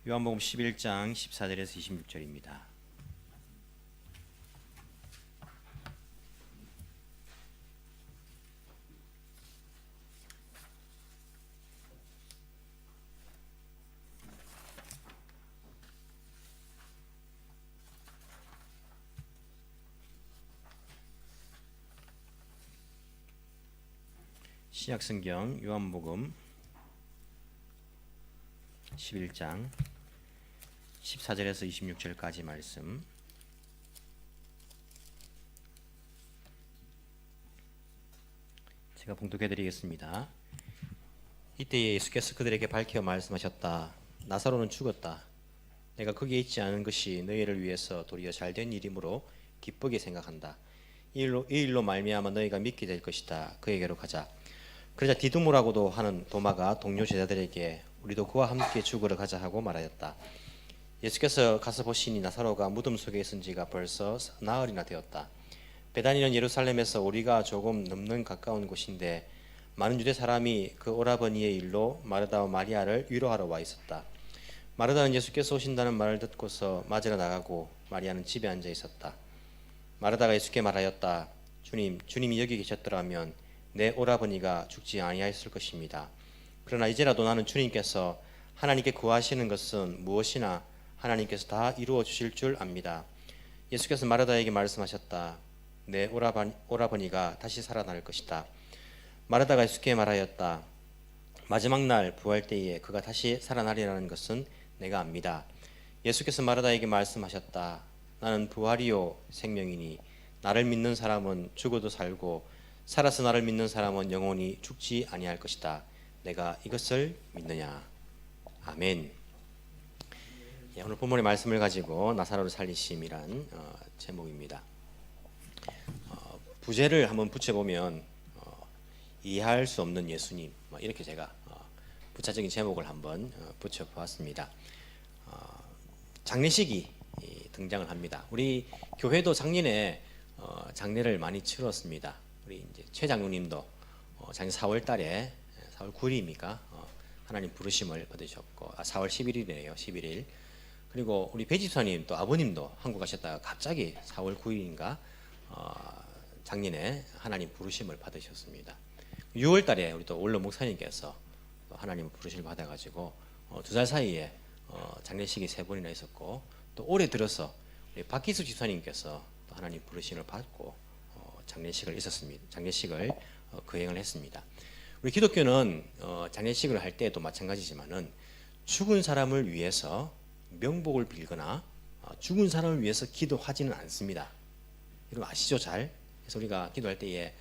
요한복음 11장 14절에서 26절입니다. 신약성경 요한복음 11장 14절에서 26절까지 말씀. 제가 봉독해 드리겠습니다. 이때 예수께서 그들에게 밝혀 말씀하셨다. 나사로는 죽었다. 내가 거기에 있지 않은 것이 너희를 위해서 도리어 잘된 일이므로 기쁘게 생각한다. 이 일로 말미암아 너희가 믿게 될 것이다. 그에게로 가자. 그러자 디두모라고도 하는 도마가 동료 제자들에게 우리도 그와 함께 죽으러 가자 하고 말하였다. 예수께서 가서 보시니 나사로가 무덤 속에 있은 지가 벌써 나흘이나 되었다. 베다니는 예루살렘에서 우리가 조금 넘는 가까운 곳인데 많은 유대 사람이 그 오라버니의 일로 마르다와 마리아를 위로하러 와 있었다. 마르다는 예수께서 오신다는 말을 듣고서 맞으러 나가고 마리아는 집에 앉아 있었다. 마르다가 예수께 말하였다. 주님이 여기 계셨더라면 내 오라버니가 죽지 아니하였을 것입니다. 그러나 이제라도 나는 주님께서 하나님께 구하시는 것은 무엇이나 하나님께서 다 이루어 주실 줄 압니다. 예수께서 마르다에게 말씀하셨다. 내 오라버니가 다시 살아날 것이다. 마르다가 예수께 말하였다. 마지막 날 부활 때에 그가 다시 살아나리라는 것은 내가 압니다. 예수께서 마르다에게 말씀하셨다. 나는 부활이요 생명이니 나를 믿는 사람은 죽어도 살고 살아서 나를 믿는 사람은 영원히 죽지 아니할 것이다. 내가 이것을 믿느냐? 아멘. 오늘 본문의 말씀을 가지고 나사로를 살리심이란 제목입니다. 부제를 한번 붙여보면 이해할 수 없는 예수님, 이렇게 제가 부차적인 제목을 한번 붙여보았습니다. 장례식이 등장을 합니다. 우리 교회도 작년에 장례를 많이 치렀습니다. 우리 이제 최 장로님도 작년 4월 달에 4월 9일입니까? 하나님 부르심을 받으셨고 4월 11일이네요. 11일. 그리고 우리 배 집사님 또 아버님도 한국 가셨다가 갑자기 4월 9일인가 작년에 하나님 부르심을 받으셨습니다. 6월 달에 우리 또 원로 목사님께서 하나님 부르심을 받아가지고 2달 사이에 장례식이 3번이나 있었고 또 올해 들어서 우리 박기수 집사님께서 또 하나님 부르심을 받고 장례식을 있었습니다. 장례식을 거행을 했습니다. 우리 기독교는 장례식을 할 때도 마찬가지지만은 죽은 사람을 위해서 명복을 빌거나 죽은 사람을 위해서 기도하지는 않습니다. 여러분 아시죠? 잘? 그래서 우리가 기도할 때에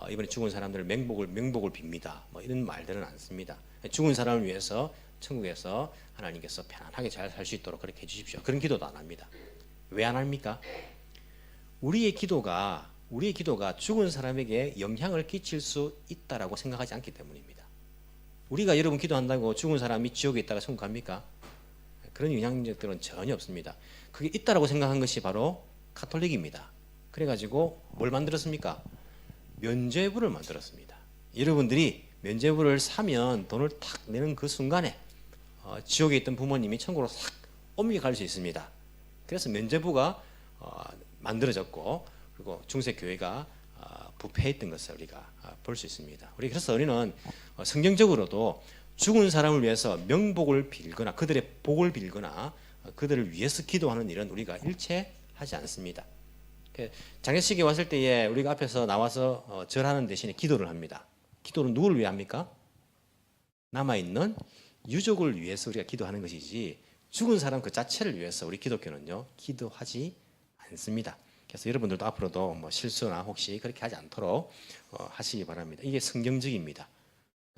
이번에 죽은 사람들을 명복을 빕니다. 이런 말들은 안 씁니다. 죽은 사람을 위해서 천국에서 하나님께서 편안하게 잘 살 수 있도록 그렇게 해주십시오. 그런 기도도 안 합니다. 왜 안 합니까? 우리의 기도가 죽은 사람에게 영향을 끼칠 수 있다라고 생각하지 않기 때문입니다. 우리가 여러분 기도한다고 죽은 사람이 지옥에 있다가 천국 갑니까? 그런 영향력들은 전혀 없습니다. 그게 있다라고 생각한 것이 바로 카톨릭입니다. 그래가지고 뭘 만들었습니까? 면죄부를 만들었습니다. 여러분들이 면죄부를 사면 돈을 탁 내는 그 순간에 지옥에 있던 부모님이 천국으로 싹 옮겨갈 수 있습니다. 그래서 면죄부가 만들어졌고 그리고 중세교회가 부패했던 것을 우리가 볼 수 있습니다. 그래서 우리는 성경적으로도 죽은 사람을 위해서 명복을 빌거나 그들의 복을 빌거나 그들을 위해서 기도하는 일은 우리가 일체 하지 않습니다. 장례식에 왔을 때에 우리가 앞에서 나와서 절하는 대신에 기도를 합니다. 기도는 누구를 위해 합니까? 남아있는 유족을 위해서 우리가 기도하는 것이지 죽은 사람 그 자체를 위해서 우리 기독교는요 기도하지 않습니다. 그래서 여러분들도 앞으로도 실수나 혹시 그렇게 하지 않도록 하시기 바랍니다. 이게 성경적입니다.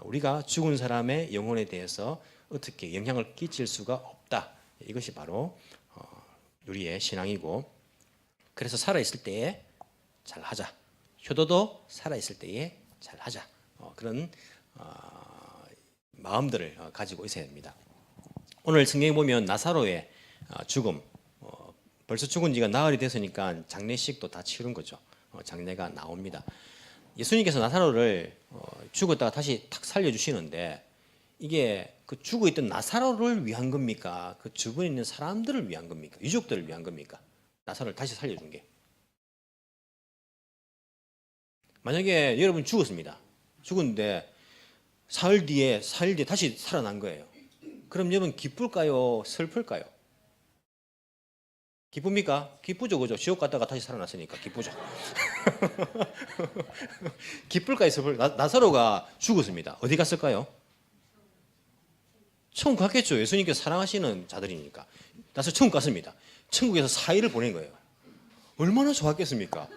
우리가 죽은 사람의 영혼에 대해서 어떻게 영향을 끼칠 수가 없다. 이것이 바로 우리의 신앙이고 그래서 살아있을 때에 잘하자. 효도도 살아있을 때에 잘하자. 그런 마음들을 가지고 있어야 됩니다. 오늘 성경에 보면 나사로의 죽음 벌써 죽은 지가 나흘이 됐으니까 장례식도 다 치른 거죠. 장례가 나옵니다. 예수님께서 나사로를 죽었다가 다시 탁 살려주시는데 이게 그 죽어 있던 나사로를 위한 겁니까? 그 주변에 있는 사람들을 위한 겁니까? 유족들을 위한 겁니까? 나사로를 다시 살려준 게. 만약에 여러분 죽었습니다. 죽었는데 사흘 뒤에 다시 살아난 거예요. 그럼 여러분 기쁠까요? 슬플까요? 기쁩니까? 기쁘죠, 그죠? 지옥 갔다가 다시 살아났으니까 기쁘죠. 기쁠까요? 슬플까요? 나사로가 죽었습니다. 어디 갔을까요? 천국 갔겠죠. 예수님께서 사랑하시는 자들이니까. 나사로 천국 갔습니다. 천국에서 4일을 보낸 거예요. 얼마나 좋았겠습니까?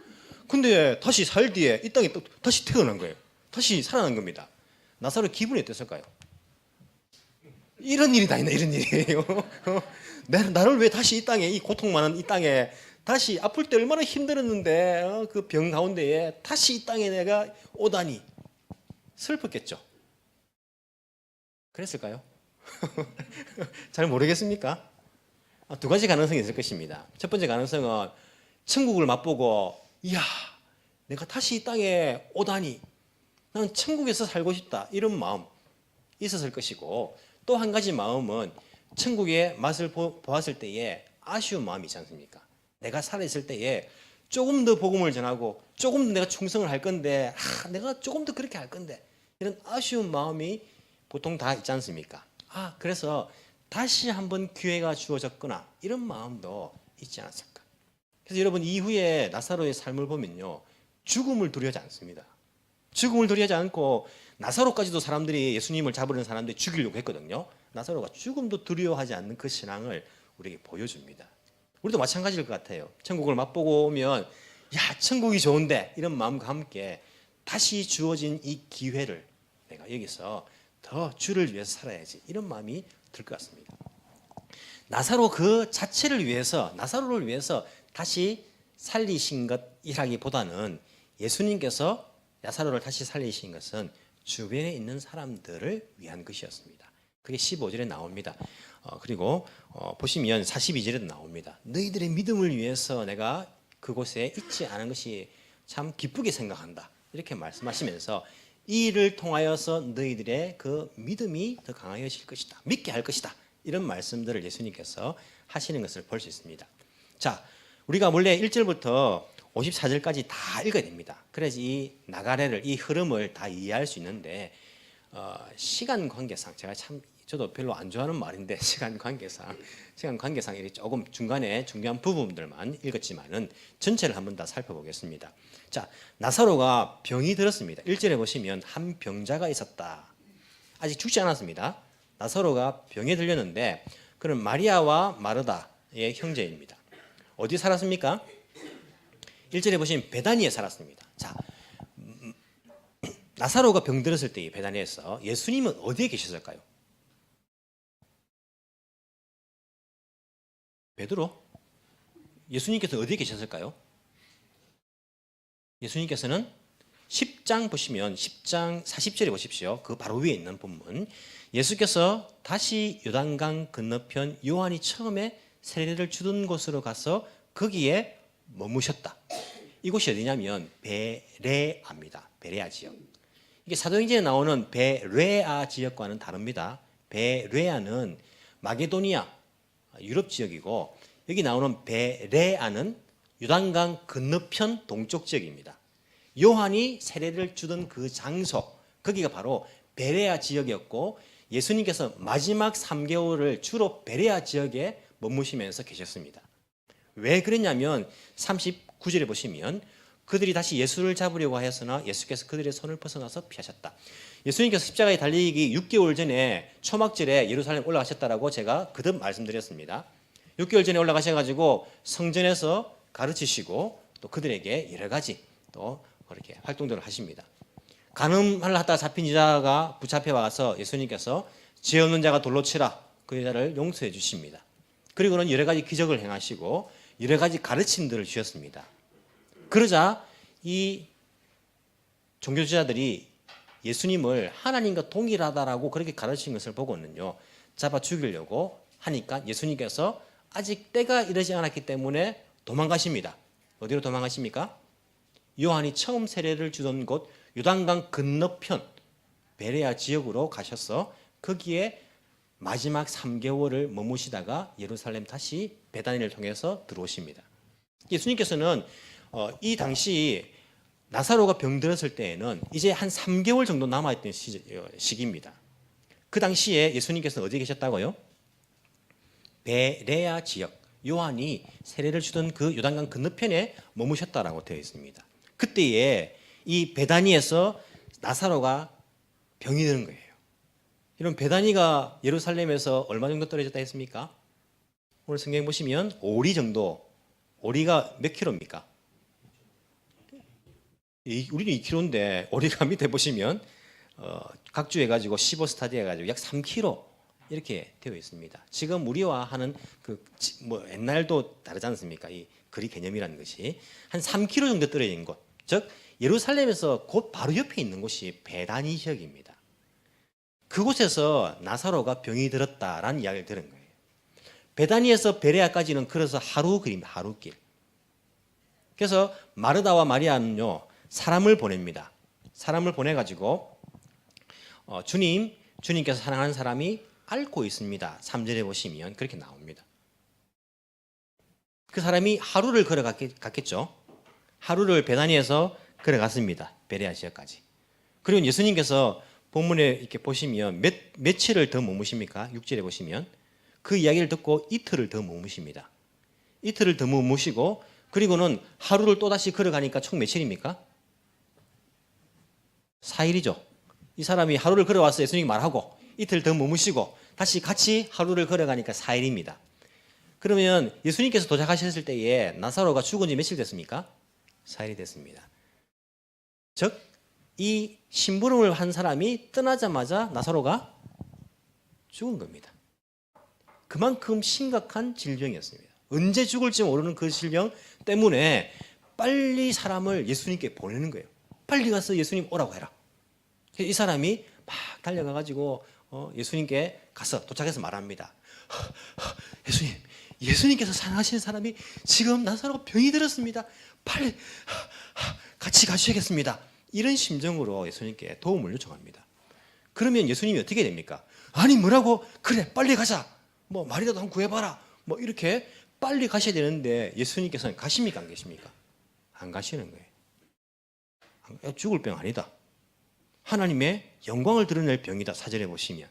근데 다시 4일 뒤에 이 땅에 또 다시 태어난 거예요. 다시 살아난 겁니다. 나사로 기분이 어땠을까요? 이런 일이 다 있나, 이런 일이에요. 나를 왜 다시 이 땅에, 이 고통 많은 이 땅에 다시 아플 때 얼마나 힘들었는데 그 병 가운데에 다시 이 땅에 내가 오다니 슬펐겠죠. 그랬을까요? 잘 모르겠습니까? 두 가지 가능성이 있을 것입니다. 첫 번째 가능성은 천국을 맛보고 이야 내가 다시 이 땅에 오다니 난 천국에서 살고 싶다 이런 마음 있었을 것이고, 또 한 가지 마음은 천국의 맛을 보았을 때에 아쉬운 마음이 있지 않습니까? 내가 살아있을 때에 조금 더 복음을 전하고 조금 더 내가 충성을 할 건데 내가 조금 더 그렇게 할 건데 이런 아쉬운 마음이 보통 다 있지 않습니까? 그래서 다시 한번 기회가 주어졌거나 이런 마음도 있지 않았을까? 그래서 여러분 이후에 나사로의 삶을 보면요, 죽음을 두려워하지 않습니다. 죽음을 두려워하지 않고 나사로까지도 사람들이 예수님을 잡으려는 사람들이 죽이려고 했거든요. 나사로가 죽음도 두려워하지 않는 그 신앙을 우리에게 보여줍니다. 우리도 마찬가지일 것 같아요. 천국을 맛보고 오면 야 천국이 좋은데 이런 마음과 함께 다시 주어진 이 기회를 내가 여기서 더 주를 위해서 살아야지 이런 마음이 들 것 같습니다. 나사로 그 자체를 위해서, 나사로를 위해서 다시 살리신 것이라기보다는 예수님께서 나사로를 다시 살리신 것은 주변에 있는 사람들을 위한 것이었습니다. 그게 15절에 나옵니다. 그리고 보시면 42절에도 나옵니다. 너희들의 믿음을 위해서 내가 그곳에 있지 않은 것이 참 기쁘게 생각한다. 이렇게 말씀하시면서 이 일을 통하여서 너희들의 그 믿음이 더 강해질 것이다. 믿게 할 것이다. 이런 말씀들을 예수님께서 하시는 것을 볼 수 있습니다. 자, 우리가 원래 1절부터 54절까지 다 읽어야 됩니다. 그래야지 이 나가래를, 이 흐름을 다 이해할 수 있는데 시간 관계상 저도 별로 안 좋아하는 말인데 시간 관계상 이렇게 조금 중간에 중요한 부분들만 읽었지만은 전체를 한번 다 살펴보겠습니다. 자, 나사로가 병이 들었습니다. 1절에 보시면 한 병자가 있었다. 아직 죽지 않았습니다. 나사로가 병에 들렸는데 그는 마리아와 마르다의 형제입니다. 어디 살았습니까? 1절에 보시면 베다니에 살았습니다. 자, 나사로가 병들었을 때 베다니에서 예수님은 어디에 계셨을까요? 베드로? 예수님께서 어디에 계셨을까요? 예수님께서는 10장 보시면 10장 40절에 보십시오. 그 바로 위에 있는 본문. 예수께서 다시 요단강 건너편 요한이 처음에 세례를 주던 곳으로 가서 거기에 머무셨다. 이곳이 어디냐면 베레아입니다. 베레아 지역. 이게 사도행전에 나오는 베레아 지역과는 다릅니다. 베레아는 마게도니아 유럽 지역이고 여기 나오는 베레아는 요단강 건너편 동쪽 지역입니다. 요한이 세례를 주던 그 장소, 거기가 바로 베레아 지역이었고 예수님께서 마지막 3개월을 주로 베레아 지역에 머무시면서 계셨습니다. 왜 그랬냐면 39절에 보시면 그들이 다시 예수를 잡으려고 하였으나 예수께서 그들의 손을 벗어나서 피하셨다. 예수님께서 십자가에 달리기 6개월 전에 초막절에 예루살렘 올라가셨다라고 제가 거듭 말씀드렸습니다. 6개월 전에 올라가셔가지고 성전에서 가르치시고 또 그들에게 여러 가지 또 그렇게 활동들을 하십니다. 간음하려 하다가 잡힌 여자가 붙잡혀 와서 예수님께서 죄 없는 자가 돌로 치라 그 여자를 용서해 주십니다. 그리고는 여러 가지 기적을 행하시고 여러 가지 가르침들을 주셨습니다. 그러자 이 종교주자들이 예수님을 하나님과 동일하다라고 그렇게 가르친 것을 보고는요 잡아 죽이려고 하니까 예수님께서 아직 때가 이르지 않았기 때문에 도망가십니다. 어디로 도망가십니까? 요한이 처음 세례를 주던 곳 요단강 건너편 베레아 지역으로 가셔서 거기에 마지막 3개월을 머무시다가 예루살렘 다시 베다니를 통해서 들어오십니다. 예수님께서는 이 당시 나사로가 병들었을 때에는 이제 한 3개월 정도 남아있던 시기입니다. 그 당시에 예수님께서 어디에 계셨다고요? 베레아 지역, 요한이 세례를 주던 그 요단강 건너편에 머무셨다라고 되어 있습니다. 그때에 이 베다니에서 나사로가 병이 드는 거예요. 이런 베다니가 예루살렘에서 얼마 정도 떨어졌다 했습니까? 오늘 성경 보시면 오리 정도, 오리가 몇 킬로입니까? 우리는 2킬로인데 오리가 밑에 보시면 각주해가지고 15스타디 해가지고 약 3킬로 이렇게 되어 있습니다. 지금 우리와 하는 뭐 옛날도 다르지 않습니까? 이 거리 개념이라는 것이 한 3킬로 정도 떨어진 곳, 즉 예루살렘에서 곧 바로 옆에 있는 곳이 베다니 지역입니다. 그곳에서 나사로가 병이 들었다라는 이야기를 들은 거예요. 베다니에서 베레아까지는 걸어서 하루 거리입니다. 하루길. 그래서 마르다와 마리아는요, 사람을 보냅니다. 사람을 보내가지고 주님께서 사랑하는 사람이 앓고 있습니다. 3절에 보시면 그렇게 나옵니다. 그 사람이 하루를 걸어갔겠죠. 하루를 베다니에서 걸어갔습니다. 베레아 지역까지. 그리고 예수님께서 본문에 이렇게 보시면 며칠을 더 머무십니까? 6절에 보시면 그 이야기를 듣고 이틀을 더 머무십니다. 이틀을 더 머무시고 그리고는 하루를 또다시 걸어가니까 총 며칠입니까? 4일이죠. 이 사람이 하루를 걸어와서 예수님이 말하고 이틀 더 머무시고 다시 같이 하루를 걸어가니까 4일입니다. 그러면 예수님께서 도착하셨을 때에 나사로가 죽은 지 며칠 됐습니까? 4일이 됐습니다. 즉 이 심부름을 한 사람이 떠나자마자 나사로가 죽은 겁니다. 그만큼 심각한 질병이었습니다. 언제 죽을지 모르는 그 질병 때문에 빨리 사람을 예수님께 보내는 거예요. 빨리 가서 예수님 오라고 해라. 이 사람이 막 달려가가지고 예수님께 가서 도착해서 말합니다. 예수님께서 사랑하시는 사람이 지금 나사로가 병이 들었습니다. 빨리 같이 가셔야겠습니다. 이런 심정으로 예수님께 도움을 요청합니다. 그러면 예수님이 어떻게 됩니까? 아니 뭐라고? 그래 빨리 가자. 뭐 말이라도 한번 구해봐라. 뭐 이렇게 빨리 가셔야 되는데 예수님께서는 가십니까 안 계십니까? 안 가시는 거예요. 죽을 병 아니다. 하나님의 영광을 드러낼 병이다. 4절에 보시면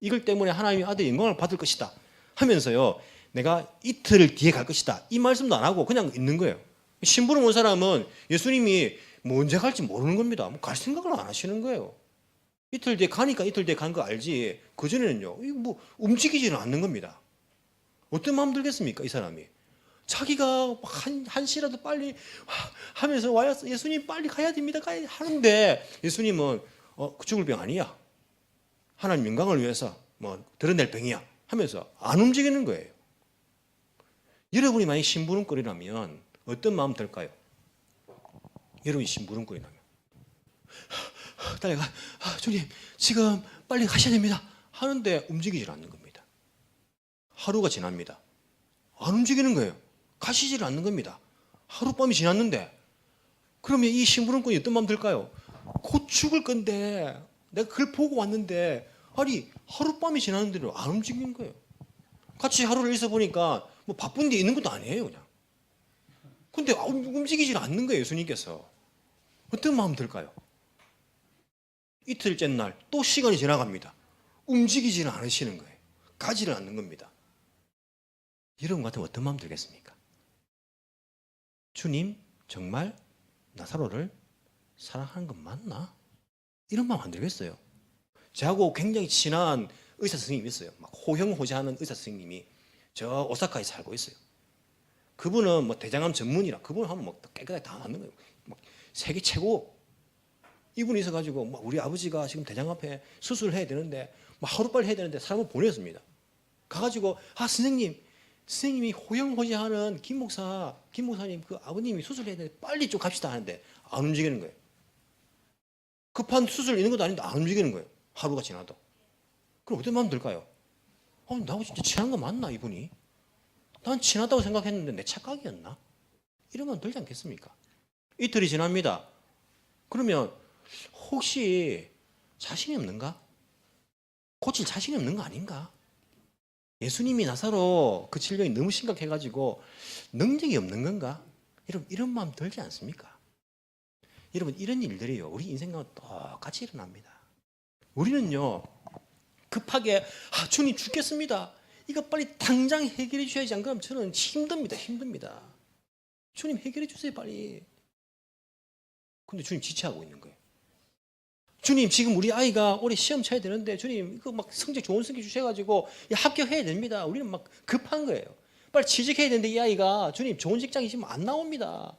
이걸 때문에 하나님의 아들의 영광을 받을 것이다 하면서요, 내가 이틀 뒤에 갈 것이다 이 말씀도 안 하고 그냥 있는 거예요. 심부름 온 사람은 예수님이 뭐 언제 갈지 모르는 겁니다. 뭐 갈 생각을 안 하시는 거예요. 이틀 뒤에 가니까 이틀 뒤에 간 거 알지. 그전에는요, 이거 뭐 움직이지는 않는 겁니다. 어떤 마음 들겠습니까? 이 사람이 자기가 한시라도 빨리 하면서 와야 예수님 빨리 가야 됩니다. 가야 하는데 예수님은 죽을 병 아니야. 하나님 영광을 위해서 뭐 드러낼 병이야 하면서 안 움직이는 거예요. 여러분이 만약 심부름꾼이라면 어떤 마음 들까요? 여러분이 심부름꾼이라면 달려가, 주님 지금 빨리 가셔야 됩니다 하는데 움직이질 않는 겁니다. 하루가 지납니다. 안 움직이는 거예요. 가시질 않는 겁니다. 하룻밤이 지났는데 그러면 이 심부름꾼이 어떤 마음 들까요? 곧 죽을 건데 내가 그걸 보고 왔는데 아니 하룻밤이 지났는데도 안 움직이는 거예요. 같이 하루를 있어 보니까 뭐 바쁜 데 있는 것도 아니에요. 그냥 근데 움직이질 않는 거예요. 예수님께서 어떤 마음 들까요? 이틀째 날 또 시간이 지나갑니다. 움직이지는 않으시는 거예요. 가지를 않는 겁니다. 이런 것 같으면 어떤 마음 들겠습니까? 주님 정말 나사로를 사랑하는 건 맞나? 이런 마음 안 들겠어요. 저하고 굉장히 친한 의사 선생님이 있어요. 막 호형호재하는 의사 선생님이 저 오사카에 살고 있어요. 그분은 뭐 대장암 전문이라 그분 하면 뭐 깨끗하게 다 낫는 거예요. 막 세계 최고. 이분이 있어가지고 막 우리 아버지가 지금 대장암에 수술해야 되는데 막 하루빨리 해야 되는데 사람을 보냈습니다. 가가지고 선생님이 호영호재하는 김 목사님 그 아버님이 수술해야 되는데 빨리 좀 갑시다 하는데 안 움직이는 거예요. 급한 수술 있는 것도 아닌데 안 움직이는 거예요. 하루가 지나도. 그럼 어떤 마음 들까요? 나하고 진짜 친한 거 맞나 이분이? 난 친하다고 생각했는데 내 착각이었나? 이런 마음 들지 않겠습니까? 이틀이 지납니다. 그러면 혹시 자신이 없는가? 고칠 자신이 없는 거 아닌가? 예수님이 나사로 그 질병이 너무 심각해가지고 능력이 없는 건가? 여러분 이런 마음 들지 않습니까? 여러분 이런 일들이요 우리 인생 가운데 똑같이 일어납니다. 우리는요 급하게 주님 죽겠습니다. 이거 빨리 당장 해결해 주셔야지 안 그러면 저는 힘듭니다. 주님 해결해 주세요 빨리. 근데 주님 지체하고 있는 거예요. 주님 지금 우리 아이가 올해 시험 쳐야 되는데 주님 이거 막 성적 좋은 성적 주셔가지고 합격해야 됩니다. 우리는 막 급한 거예요. 빨리 취직해야 되는데 이 아이가 주님 좋은 직장이 지금 안 나옵니다.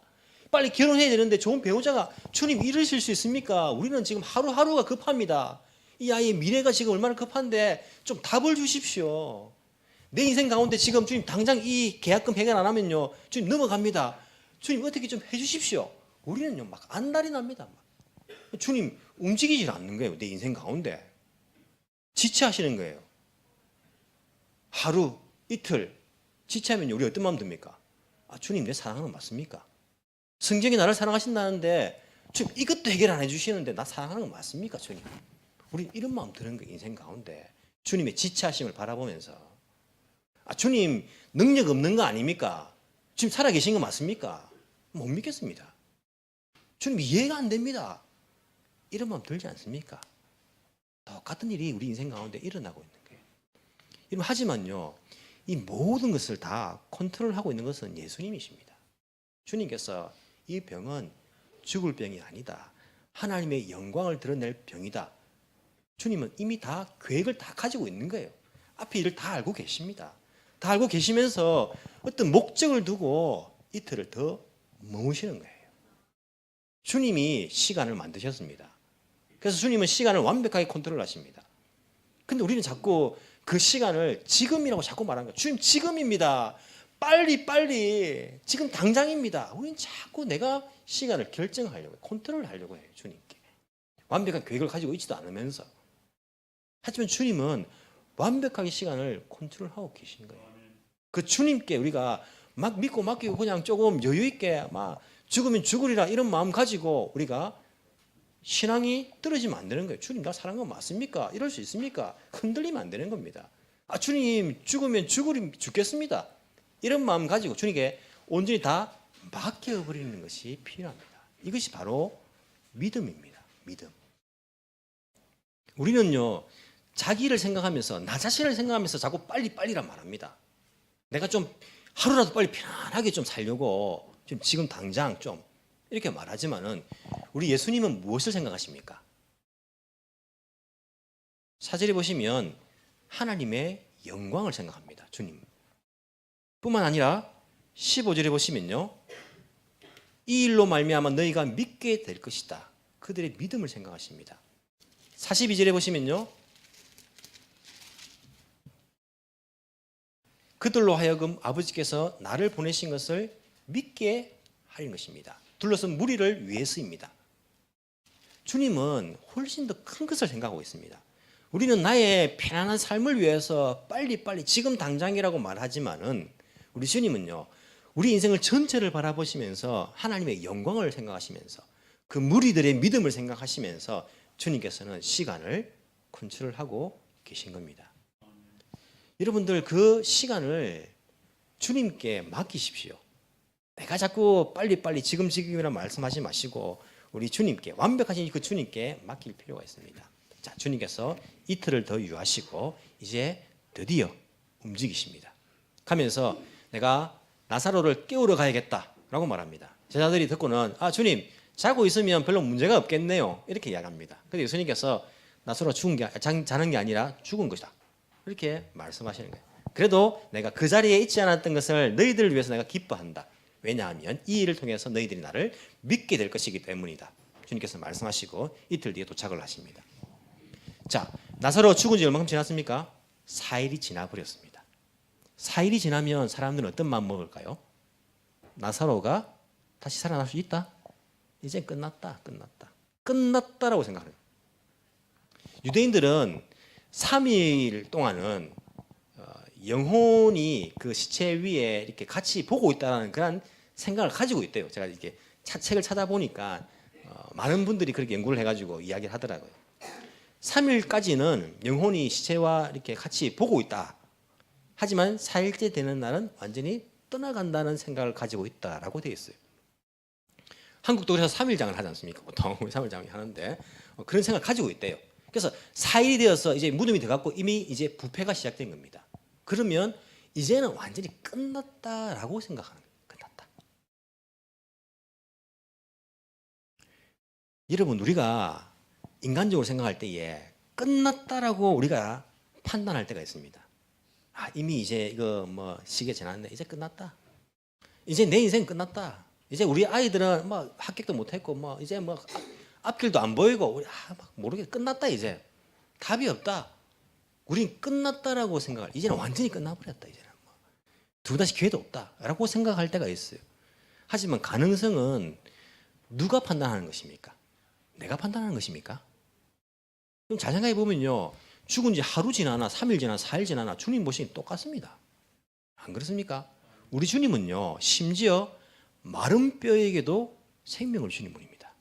빨리 결혼해야 되는데 좋은 배우자가 주님 이러실 수 있습니까? 우리는 지금 하루하루가 급합니다. 이 아이의 미래가 지금 얼마나 급한데 좀 답을 주십시오. 내 인생 가운데 지금 주님 당장 이 계약금 해결 안 하면요 주님 넘어갑니다. 주님 어떻게 좀 해주십시오. 우리는요 막 안달이 납니다. 주님 움직이질 않는 거예요. 내 인생 가운데 지체하시는 거예요. 하루 이틀 지체하면 우리 어떤 마음 듭니까? 주님 내 사랑하는 거 맞습니까? 성경이 나를 사랑하신다는데 주님 이것도 해결 안 해주시는데 나 사랑하는 거 맞습니까? 주님 우리 이런 마음 드는 거예요. 인생 가운데 주님의 지체하심을 바라보면서 주님 능력 없는 거 아닙니까? 지금 살아계신 거 맞습니까? 못 믿겠습니다. 주님 이해가 안 됩니다. 이런 마음 들지 않습니까? 똑같은 일이 우리 인생 가운데 일어나고 있는 거예요. 하지만요 이 모든 것을 다 컨트롤하고 있는 것은 예수님이십니다. 주님께서 이 병은 죽을 병이 아니다. 하나님의 영광을 드러낼 병이다. 주님은 이미 다 계획을 다 가지고 있는 거예요. 앞에 일을 다 알고 계십니다. 다 알고 계시면서 어떤 목적을 두고 이틀을 더 머무시는 거예요. 주님이 시간을 만드셨습니다. 그래서 주님은 시간을 완벽하게 컨트롤하십니다. 근데 우리는 자꾸 그 시간을 지금이라고 자꾸 말하는 거예요. 주님 지금입니다. 빨리 지금 당장입니다. 우리는 자꾸 내가 시간을 결정하려고 해요. 컨트롤하려고 해요. 주님께. 완벽한 계획을 가지고 있지도 않으면서. 하지만 주님은 완벽하게 시간을 컨트롤하고 계신 거예요. 그 주님께 우리가 막 믿고 맡기고 그냥 조금 여유 있게 막 죽으면 죽으리라 이런 마음 가지고 우리가 신앙이 떨어지면 안 되는 거예요. 주님 나 사랑한 거 맞습니까? 이럴 수 있습니까? 흔들리면 안 되는 겁니다. 주님 죽으면 죽겠습니다. 이런 마음 가지고 주님께 온전히 다 맡겨버리는 것이 필요합니다. 이것이 바로 믿음입니다. 믿음. 우리는요 자기를 생각하면서 나 자신을 생각하면서 자꾸 빨리란 말합니다. 내가 좀 하루라도 빨리 편안하게 좀 살려고 지금 당장 좀 이렇게 말하지만은 우리 예수님은 무엇을 생각하십니까? 사절에 보시면 하나님의 영광을 생각합니다. 주님. 뿐만 아니라 15절에 보시면요. 이 일로 말미암아 너희가 믿게 될 것이다. 그들의 믿음을 생각하십니다. 42절에 보시면요. 그들로 하여금 아버지께서 나를 보내신 것을 믿게 하는 것입니다. 둘러선 무리를 위해서입니다. 주님은 훨씬 더 큰 것을 생각하고 있습니다. 우리는 나의 편안한 삶을 위해서 빨리 지금 당장이라고 말하지만은 우리 주님은요. 우리 인생을 전체를 바라보시면서 하나님의 영광을 생각하시면서 그 무리들의 믿음을 생각하시면서 주님께서는 시간을 컨트롤하고 계신 겁니다. 여러분들 그 시간을 주님께 맡기십시오. 내가 자꾸 빨리 지금이라 말씀하지 마시고 우리 주님께 완벽하신 그 주님께 맡길 필요가 있습니다. 자, 주님께서 이틀을 더 유하시고 이제 드디어 움직이십니다. 가면서 내가 나사로를 깨우러 가야겠다라고 말합니다. 제자들이 듣고는 주님 자고 있으면 별로 문제가 없겠네요. 이렇게 이야기합니다. 그런데 예수님께서 나사로가 자는 게 아니라 죽은 것이다. 이렇게 말씀하시는 거예요. 그래도 내가 그 자리에 있지 않았던 것을 너희들을 위해서 내가 기뻐한다. 왜냐하면 이 일을 통해서 너희들이 나를 믿게 될 것이기 때문이다. 주님께서 말씀하시고 이틀 뒤에 도착을 하십니다. 자, 나사로 죽은 지 얼마큼 지났습니까? 4일이 지나버렸습니다. 4일이 지나면 사람들은 어떤 마음 먹을까요? 나사로가 다시 살아날 수 있다? 이제 끝났다라고 생각해요. 유대인들은 3일 동안은 영혼이 그 시체 위에 이렇게 같이 보고 있다는 그런 생각을 가지고 있대요. 제가 이렇게 책을 찾아보니까 많은 분들이 그렇게 연구를 해가지고 이야기를 하더라고요. 3일까지는 영혼이 시체와 이렇게 같이 보고 있다. 하지만 4일째 되는 날은 완전히 떠나간다는 생각을 가지고 있다라고 되어 있어요. 한국도 그래서 3일장을 하지 않습니까? 보통 3일장을 하는데 그런 생각을 가지고 있대요. 그래서 4일이 되어서 이제 무덤이 돼갖고 이미 이제 부패가 시작된 겁니다. 그러면 이제는 완전히 끝났다라고 생각하는 거예요. 끝났다. 여러분, 우리가 인간적으로 생각할 때에 끝났다라고 우리가 판단할 때가 있습니다. 아, 이미 이제 이거 뭐 시계 지났네. 이제 끝났다. 이제 내 인생 끝났다. 이제 우리 아이들은 뭐 합격도 못했고 뭐 이제 뭐 앞길도 안 보이고 우리 막 모르겠 끝났다. 이제 답이 없다. 우린 끝났다라고 생각할. 이제는 완전히 끝나버렸다. 이제는 뭐 두 다시 기회도 없다라고 생각할 때가 있어요. 하지만 가능성은 누가 판단하는 것입니까? 내가 판단하는 것입니까? 그럼 잘 생각해 보면요, 죽은 지 하루 지나나 3일 지나나 4일 지나나 주님 보시기 똑같습니다. 안 그렇습니까? 우리 주님은요, 심지어 마른 뼈에게도 생명을 주는 분입니다.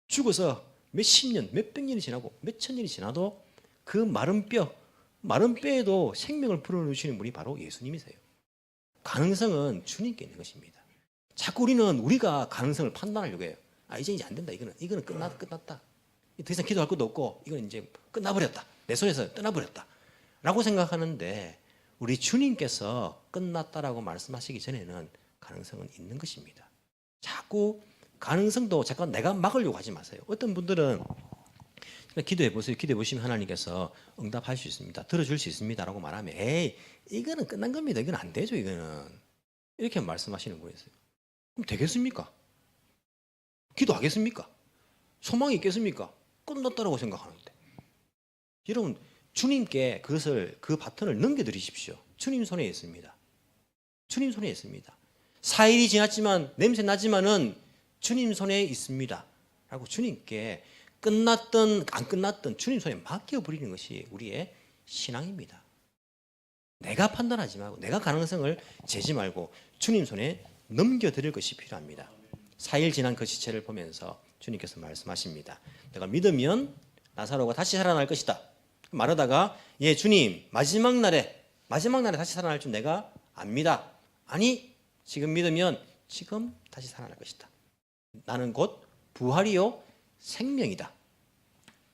죽어서 몇십 년, 몇백 년이 지나고 몇천 년이 지나도 그 마른 뼈에도 생명을 불어넣으시는 분이 바로 예수님이세요. 가능성은 주님께 있는 것입니다. 자꾸 우리가 가능성을 판단하려고 해요. 아, 이제 안 된다. 이거는 끝났다. 더 이상 기도할 것도 없고 이건 이제 끝나버렸다. 내 손에서 떠나버렸다. 라고 생각하는데 우리 주님께서 끝났다라고 말씀하시기 전에는 가능성은 있는 것입니다. 자꾸 가능성도 잠깐 내가 막으려고 하지 마세요. 어떤 분들은 기도해 보세요. 기도해 보시면 하나님께서 응답할 수 있습니다. 들어줄 수 있습니다라고 말하면 에이, 이거는 끝난 겁니다. 이건 안 되죠. 이거는. 이렇게 말씀하시는 분이 있어요. 그럼 되겠습니까? 기도하겠습니까? 소망이 있겠습니까? 끝났다라고 생각하는데. 여러분, 주님께 그 바톤을 넘겨드리십시오. 주님 손에 있습니다. 주님 손에 있습니다. 4일이 지났지만 냄새 나지만은 주님 손에 있습니다. 라고 주님께 끝났든 안 끝났든 주님 손에 맡겨버리는 것이 우리의 신앙입니다. 내가 판단하지 말고 내가 가능성을 재지 말고 주님 손에 넘겨드릴 것이 필요합니다. 4일 지난 그 시체를 보면서 주님께서 말씀하십니다. 내가 믿으면 나사로가 다시 살아날 것이다. 말하다가 예 주님 마지막 날에 다시 살아날 줄 내가 압니다. 아니 지금 믿으면 지금 다시 살아날 것이다. 나는 곧 부활이요 생명이다.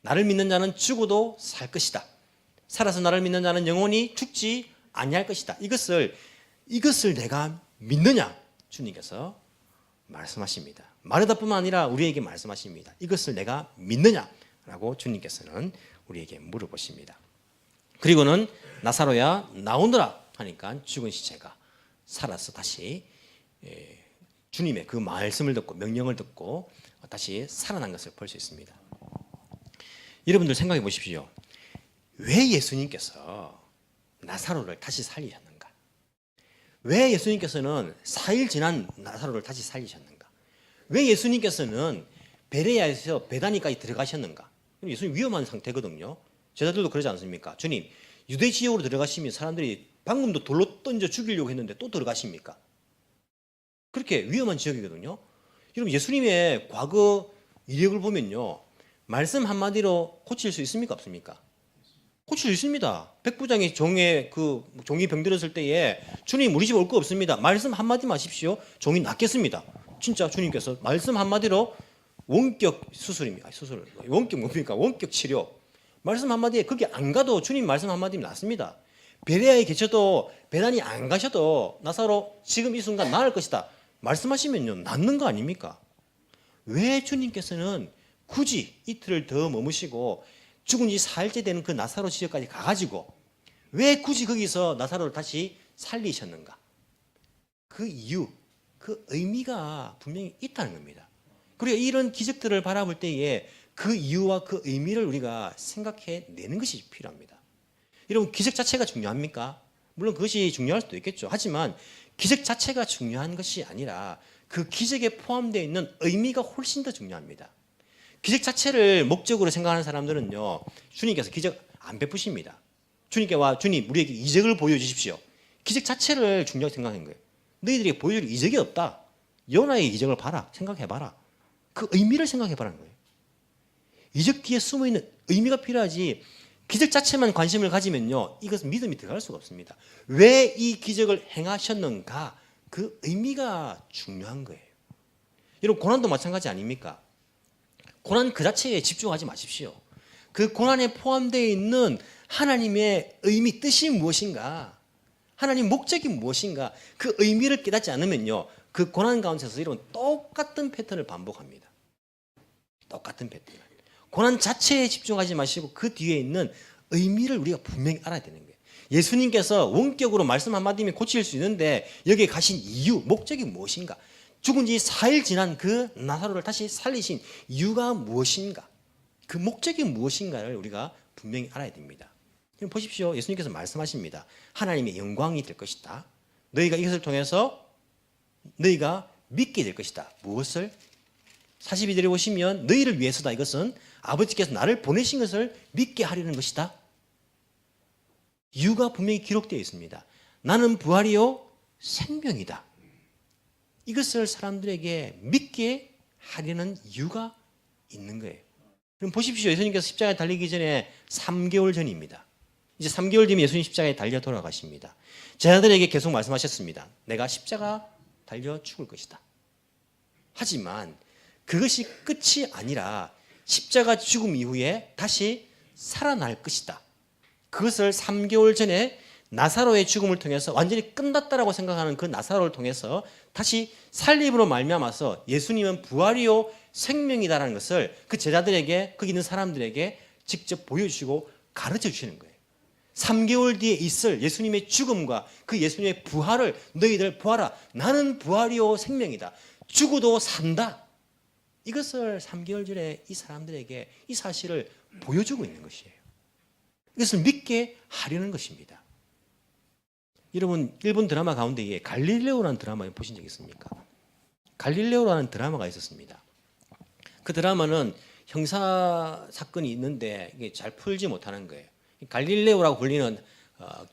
나를 믿는 자는 죽어도 살 것이다. 살아서 나를 믿는 자는 영원히 죽지 아니할 것이다. 이것을 내가 믿느냐? 주님께서 말씀하십니다. 마르다뿐만 아니라 우리에게 말씀하십니다. 이것을 내가 믿느냐라고 주님께서는 우리에게 물어보십니다. 그리고는 나사로야 나오너라 하니까 죽은 시체가 살아서 다시 주님의 그 말씀을 듣고 명령을 듣고 다시 살아난 것을 볼 수 있습니다. 여러분들 생각해 보십시오. 왜 예수님께서 나사로를 다시 살리셨는가? 왜 예수님께서는 4일 지난 나사로를 다시 살리셨는가? 왜 예수님께서는 베레아에서 베다니까지 들어가셨는가? 예수님 위험한 상태거든요. 제자들도 그러지 않습니까? 주님, 유대 지역으로 들어가시면 사람들이 방금도 돌로 던져 죽이려고 했는데 또 들어가십니까? 그렇게 위험한 지역이거든요. 여러분, 예수님의 과거 이력을 보면요, 말씀 한마디로 고칠 수 있습니까? 없습니까? 고칠 수 있습니다. 백부장이 종이 병들었을 때에 주님 우리 집 올 거 없습니다. 말씀 한마디만 하십시오. 종이 낫겠습니다. 진짜 주님께서 말씀 한마디로 원격 수술입니다. 원격 뭡니까? 원격 치료. 말씀 한마디에 거기 안 가도 주님 말씀 한마디면 낫습니다. 베레아에 계셔도 베단이 안 가셔도 나사로 지금 이 순간 나을 것이다. 말씀하시면요 낫는 거 아닙니까? 왜 주님께서는 굳이 이틀을 더 머무시고 죽은 지 4일째 되는 그 나사로 지역까지 가가지고 왜 굳이 거기서 나사로를 다시 살리셨는가? 그 이유, 그 의미가 분명히 있다는 겁니다. 그리고 이런 기적들을 바라볼 때에 그 이유와 그 의미를 우리가 생각해내는 것이 필요합니다. 여러분, 기적 자체가 중요합니까? 물론 그것이 중요할 수도 있겠죠. 하지만 기적 자체가 중요한 것이 아니라 그 기적에 포함되어 있는 의미가 훨씬 더 중요합니다. 기적 자체를 목적으로 생각하는 사람들은요, 주님께서 기적 안 베푸십니다. 주님께와 주님 우리에게 이적을 보여주십시오. 기적 자체를 중요하게 생각하는 거예요. 너희들에게 보여줄 이적이 없다. 요나의 이적을 봐라. 생각해봐라. 그 의미를 생각해봐라는 거예요. 이적 뒤에 숨어있는 의미가 필요하지. 기적 자체만 관심을 가지면요, 이것은 믿음이 들어갈 수가 없습니다. 왜 이 기적을 행하셨는가, 그 의미가 중요한 거예요. 여러분, 고난도 마찬가지 아닙니까? 고난 그 자체에 집중하지 마십시오. 그 고난에 포함되어 있는 하나님의 의미, 뜻이 무엇인가, 하나님 목적이 무엇인가, 그 의미를 깨닫지 않으면요, 그 고난 가운데서 이런 똑같은 패턴을 반복합니다. 똑같은 패턴. 고난 자체에 집중하지 마시고 그 뒤에 있는 의미를 우리가 분명히 알아야 되는 거예요. 예수님께서 원격으로 말씀 한마디면 고칠 수 있는데 여기에 가신 이유, 목적이 무엇인가? 죽은 지 4일 지난 그 나사로를 다시 살리신 이유가 무엇인가? 그 목적이 무엇인가를 우리가 분명히 알아야 됩니다. 그럼 보십시오. 예수님께서 말씀하십니다. 하나님의 영광이 될 것이다. 너희가 이것을 통해서 너희가 믿게 될 것이다. 무엇을? 42절에 보시면 너희를 위해서다. 이것은 아버지께서 나를 보내신 것을 믿게 하려는 것이다. 이유가 분명히 기록되어 있습니다. 나는 부활이요 생명이다. 이것을 사람들에게 믿게 하려는 이유가 있는 거예요. 그럼 보십시오. 예수님께서 십자가에 달리기 전에 3개월 전입니다. 이제 3개월 뒤면 예수님 십자가에 달려 돌아가십니다. 제자들에게 계속 말씀하셨습니다. 내가 십자가 달려 죽을 것이다. 하지만 그것이 끝이 아니라 십자가 죽음 이후에 다시 살아날 것이다. 그것을 3개월 전에 나사로의 죽음을 통해서 완전히 끝났다라고 생각하는 그 나사로를 통해서 다시 살림으로 말미암아서 예수님은 부활이요 생명이다라는 것을 그 제자들에게, 거기 있는 사람들에게 직접 보여주시고 가르쳐 주시는 거예요. 3개월 뒤에 있을 예수님의 죽음과 그 예수님의 부활을 너희들 보아라. 나는 부활이요 생명이다. 죽어도 산다. 이것을 3개월 전에 이 사람들에게 이 사실을 보여주고 있는 것이에요. 이것을 믿게 하려는 것입니다. 여러분, 일본 드라마 가운데에 갈릴레오라는 드라마 보신 적 있습니까? 갈릴레오라는 드라마가 있었습니다. 그 드라마는 형사 사건이 있는데 이게 잘 풀지 못하는 거예요. 갈릴레오라고 불리는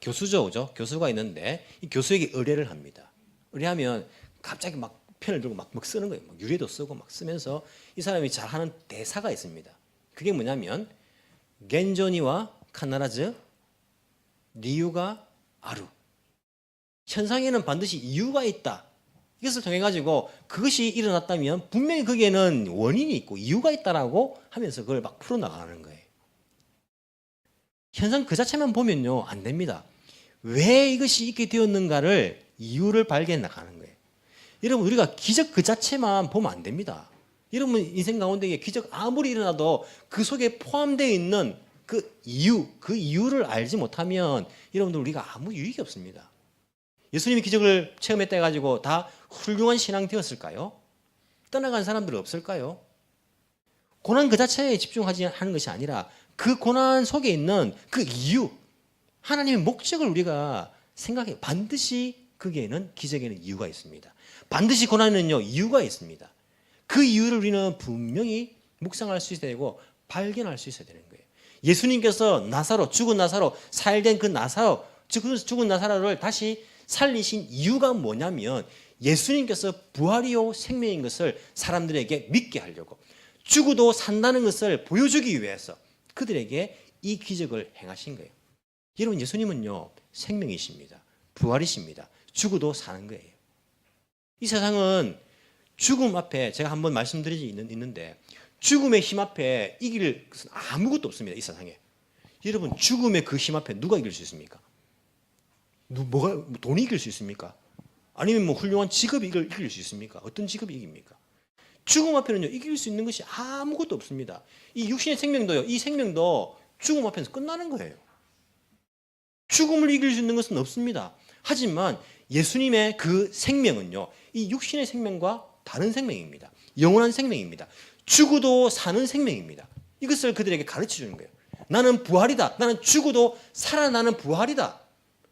교수죠, 교수가 있는데 이 교수에게 의뢰를 합니다. 의뢰하면 갑자기 막 편을 들고 막 쓰는 거예요. 막 유래도 쓰고 막 쓰면서 이 사람이 잘하는 대사가 있습니다. 그게 뭐냐면 겐조니와 카나라즈 리유가 아루. 현상에는 반드시 이유가 있다. 이것을 통해 가지고 그것이 일어났다면 분명히 거기에는 원인이 있고 이유가 있다라고 하면서 그걸 막 풀어나가는 거예요. 현상 그 자체만 보면요 안 됩니다. 왜 이것이 있게 되었는가를 이유를 발견해 나가는 거예요. 여러분, 우리가 기적 그 자체만 보면 안 됩니다. 여러분 인생 가운데 기적 아무리 일어나도 그 속에 포함되어 있는 그 이유를 알지 못하면 여러분들 우리가 아무 유익이 없습니다. 예수님이 기적을 체험했다 해가지고 다 훌륭한 신앙 되었을까요? 떠나간 사람들 없을까요? 고난 그 자체에 집중하지 하는 것이 아니라 그 고난 속에 있는 그 이유, 하나님의 목적을 우리가 생각해요. 반드시 거기에는 기적에는 이유가 있습니다. 반드시 고난에는요 이유가 있습니다. 그 이유를 우리는 분명히 묵상할 수 있어야 되고 발견할 수 있어야 되는 거예요. 예수님께서 나사로, 죽은 나사로, 살된 그 나사로, 죽은 나사로를 다시 살리신 이유가 뭐냐면 예수님께서 부활이요 생명인 것을 사람들에게 믿게 하려고, 죽어도 산다는 것을 보여주기 위해서 그들에게 이 기적을 행하신 거예요. 여러분, 예수님은요 생명이십니다. 부활이십니다. 죽어도 사는 거예요. 이 세상은 죽음 앞에, 제가 한번 말씀드린 적이 있는데 죽음의 힘 앞에 이길 것은 아무것도 없습니다. 이 세상에. 여러분, 죽음의 그 힘 앞에 누가 이길 수 있습니까? 돈이 이길 수 있습니까? 아니면 뭐 훌륭한 직업이 이길 수 있습니까? 어떤 직업이 이깁니까? 죽음 앞에는요 이길 수 있는 것이 아무것도 없습니다. 이 육신의 생명도요, 이 생명도 죽음 앞에서 끝나는 거예요. 죽음을 이길 수 있는 것은 없습니다. 하지만 예수님의 그 생명은요 이 육신의 생명과 다른 생명입니다. 영원한 생명입니다. 죽어도 사는 생명입니다. 이것을 그들에게 가르쳐 주는 거예요. 나는 부활이다. 나는 죽어도 살아나는 부활이다.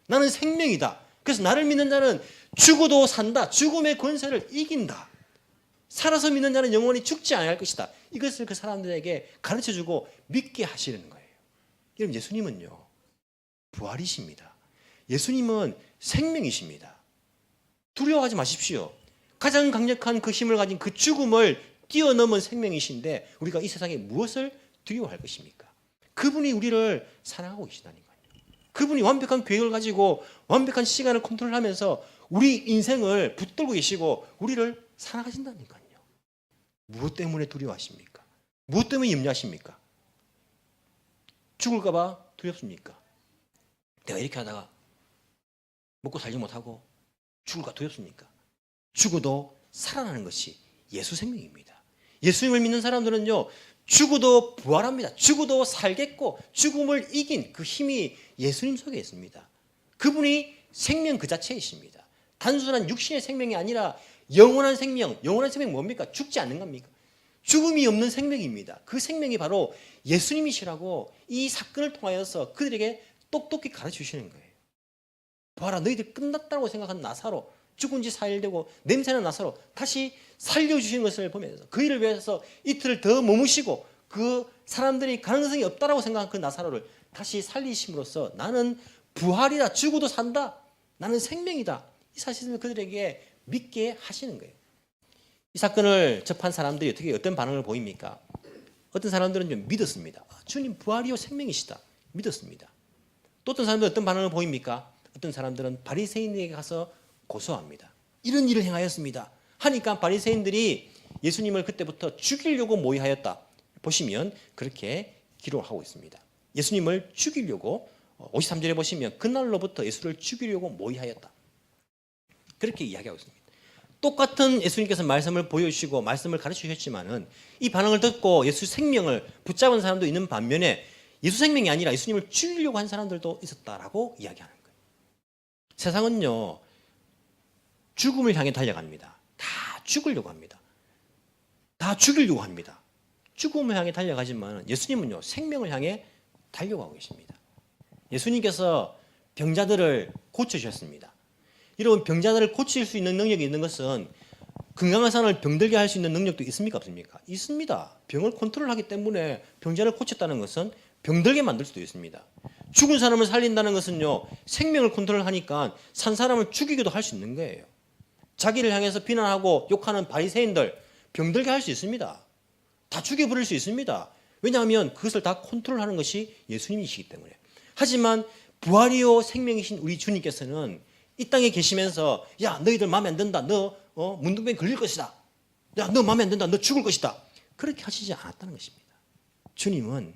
나는 생명이다. 그래서 나를 믿는 자는 죽어도 산다. 죽음의 권세를 이긴다. 살아서 믿는 자는 영원히 죽지 않을 것이다. 이것을 그 사람들에게 가르쳐주고 믿게 하시는 거예요. 여러분, 예수님은요 부활이십니다. 예수님은 생명이십니다. 두려워하지 마십시오. 가장 강력한 그 힘을 가진 그 죽음을 뛰어넘은 생명이신데 우리가 이 세상에 무엇을 두려워할 것입니까? 그분이 우리를 사랑하고 계시다니까요. 그분이 완벽한 계획을 가지고 완벽한 시간을 컨트롤하면서 우리 인생을 붙들고 계시고 우리를 사랑하신다니까요. 무엇 때문에 두려워하십니까? 무엇 때문에 염려하십니까? 죽을까 봐 두렵습니까? 내가 이렇게 하다가 먹고 살지 못하고 죽을까 두렵습니까? 죽어도 살아나는 것이 예수 생명입니다. 예수님을 믿는 사람들은요, 죽어도 부활합니다. 죽어도 살겠고 죽음을 이긴 그 힘이 예수님 속에 있습니다. 그분이 생명 그 자체이십니다. 단순한 육신의 생명이 아니라 영원한 생명, 영원한 생명이 뭡니까? 죽지 않는 겁니까? 죽음이 없는 생명입니다. 그 생명이 바로 예수님이시라고 이 사건을 통하여서 그들에게 똑똑히 가르쳐주시는 거예요. 봐라, 너희들 끝났다고 생각한 나사로, 죽은 지 4일 되고 냄새나는 나사로 다시 살려주신 것을 보면서 그 일을 위해서 이틀을 더 머무시고 그 사람들이 가능성이 없다라고 생각한 그 나사로를 다시 살리심으로써 나는 부활이다, 죽어도 산다, 나는 생명이다, 이 사실을 그들에게 믿게 하시는 거예요. 이 사건을 접한 사람들이 어떻게 어떤 반응을 보입니까? 어떤 사람들은 좀 믿었습니다. 주님 부활이요 생명이시다, 믿었습니다. 또 어떤 사람들은 어떤 반응을 보입니까? 어떤 사람들은 바리새인에게 가서 고소합니다. 이런 일을 행하였습니다 하니까 바리새인들이 예수님을 그때부터 죽이려고 모의하였다. 보시면 그렇게 기록하고 있습니다. 예수님을 죽이려고 53절에 보시면 그날로부터 예수를 죽이려고 모의하였다. 그렇게 이야기하고 있습니다. 똑같은 예수님께서 말씀을 보여주시고 말씀을 가르치셨지만은 이 반응을 듣고 예수 생명을 붙잡은 사람도 있는 반면에 예수 생명이 아니라 예수님을 죽이려고 한 사람들도 있었다라고 이야기하는 거예요. 세상은요, 죽음을 향해 달려갑니다. 다 죽으려고 합니다. 다 죽이려고 합니다. 죽음을 향해 달려가지만 예수님은요, 생명을 향해 달려가고 계십니다. 예수님께서 병자들을 고쳐주셨습니다. 여러분, 병자들을 고칠 수 있는 능력이 있는 것은 건강한 사람을 병들게 할 수 있는 능력도 있습니까? 없습니까? 있습니다. 병을 컨트롤하기 때문에 병자를 고쳤다는 것은 병들게 만들 수도 있습니다. 죽은 사람을 살린다는 것은요, 생명을 컨트롤하니까 산 사람을 죽이기도 할 수 있는 거예요. 자기를 향해서 비난하고 욕하는 바리새인들 병들게 할 수 있습니다. 다 죽여버릴 수 있습니다. 왜냐하면 그것을 다 컨트롤하는 것이 예수님이시기 때문에. 하지만 부활이요 생명이신 우리 주님께서는 이 땅에 계시면서 야, 너희들 마음에 안 든다, 너 문둥병 걸릴 것이다, 야, 너 마음에 안 든다, 너 죽을 것이다, 그렇게 하시지 않았다는 것입니다. 주님은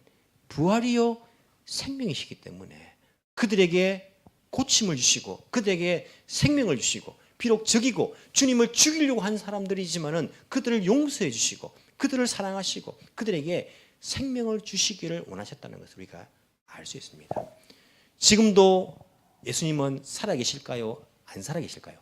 부활이요 생명이시기 때문에 그들에게 고침을 주시고 그들에게 생명을 주시고, 비록 적이고 주님을 죽이려고 한 사람들이지만은 그들을 용서해 주시고 그들을 사랑하시고 그들에게 생명을 주시기를 원하셨다는 것을 우리가 알 수 있습니다. 지금도 예수님은 살아계실까요? 안 살아계실까요?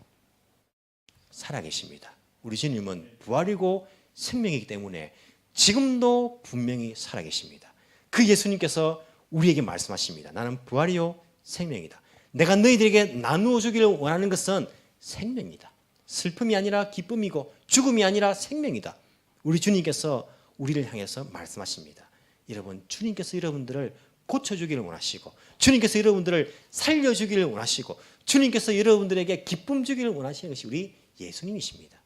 살아계십니다. 우리 주님은 부활이고 생명이기 때문에 지금도 분명히 살아계십니다. 그 예수님께서 우리에게 말씀하십니다. 나는 부활이요 생명이다. 내가 너희들에게 나누어 주기를 원하는 것은 생명이다. 슬픔이 아니라 기쁨이고 죽음이 아니라 생명이다. 우리 주님께서 우리를 향해서 말씀하십니다. 여러분, 주님께서 여러분들을 고쳐주기를 원하시고 주님께서 여러분들을 살려주기를 원하시고 주님께서 여러분들에게 기쁨 주기를 원하시는 것이 우리 예수님이십니다.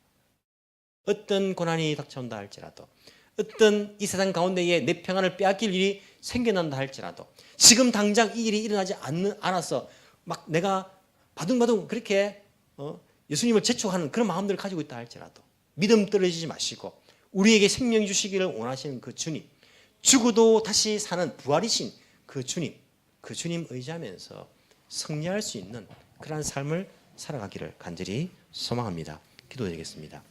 어떤 고난이 닥쳐온다 할지라도, 어떤 이 세상 가운데에 내 평안을 빼앗길 일이 생겨난다 할지라도, 지금 당장 이 일이 일어나지 않아서 막 내가 바둥바둥 그렇게 예수님을 재촉하는 그런 마음들을 가지고 있다 할지라도 믿음 떨어지지 마시고 우리에게 생명 주시기를 원하시는 그 주님, 죽어도 다시 사는 부활이신 그 주님 의지하면서 승리할 수 있는 그러한 삶을 살아가기를 간절히 소망합니다. 기도드리겠습니다.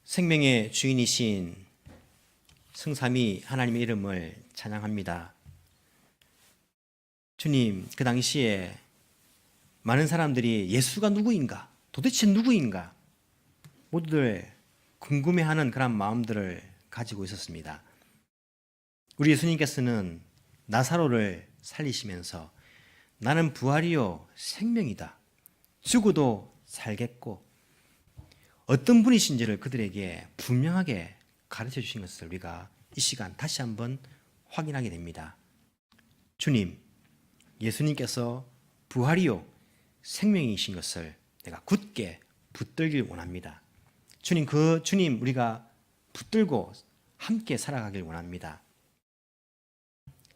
생명의 주인이신 성삼위 하나님의 이름을 찬양합니다. 주님, 그 당시에 많은 사람들이 예수가 누구인가, 도대체 누구인가 모두들 궁금해하는 그런 마음들을 가지고 있었습니다. 우리 예수님께서는 나사로를 살리시면서 나는 부활이요 생명이다, 죽어도 살겠고 어떤 분이신지를 그들에게 분명하게 가르쳐 주신 것을 우리가 이 시간 다시 한번 확인하게 됩니다. 주님, 예수님께서 부활이요 생명이신 것을 내가 굳게 붙들길 원합니다. 주님, 그 주님 우리가 붙들고 함께 살아가길 원합니다.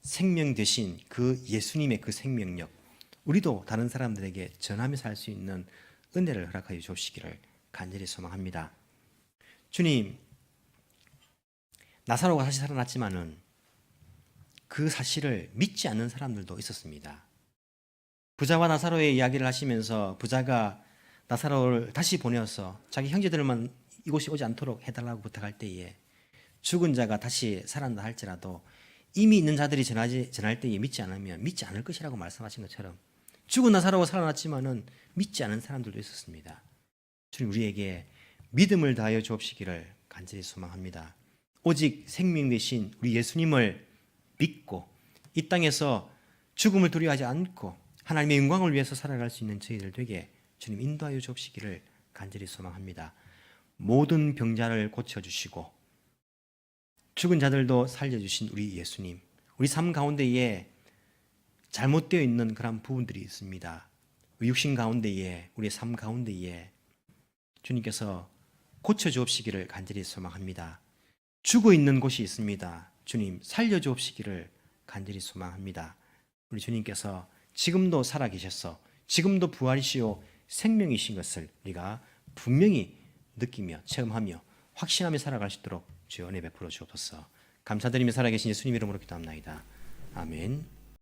생명 되신 그 예수님의 그 생명력, 우리도 다른 사람들에게 전하며 살 수 있는 은혜를 허락하여 주시기를 간절히 소망합니다. 주님, 나사로가 다시 살아났지만은 그 사실을 믿지 않는 사람들도 있었습니다. 부자와 나사로의 이야기를 하시면서 부자가 나사로를 다시 보내어서 자기 형제들만 이곳에 오지 않도록 해달라고 부탁할 때에 죽은 자가 다시 살아난다 할지라도 이미 있는 자들이 전할 때에 믿지 않으면 믿지 않을 것이라고 말씀하신 것처럼 죽은 나사로가 살아났지만은 믿지 않은 사람들도 있었습니다. 주님, 우리에게 믿음을 다하여 주옵시기를 간절히 소망합니다. 오직 생명 되신 우리 예수님을 믿고 이 땅에서 죽음을 두려워하지 않고 하나님의 영광을 위해서 살아갈 수 있는 저희들 되게 주님 인도하여 주옵시기를 간절히 소망합니다. 모든 병자를 고쳐주시고 죽은 자들도 살려주신 우리 예수님, 우리 삶 가운데에 잘못되어 있는 그런 부분들이 있습니다. 우리 육신 가운데에, 우리의 삶 가운데에 주님께서 고쳐주옵시기를 간절히 소망합니다. 죽어 있는 곳이 있습니다. 주님, 살려주옵시기를 간절히 소망합니다. 우리 주님께서 지금도 살아계셔서 지금도 부활이시오 생명이신 것을 우리가 분명히 느끼며 체험하며 확신하며 살아갈 수 있도록 주여 은혜 베풀어 주옵소서. 감사드리며 살아계신 예수님 이름으로 기도합나이다. 아멘.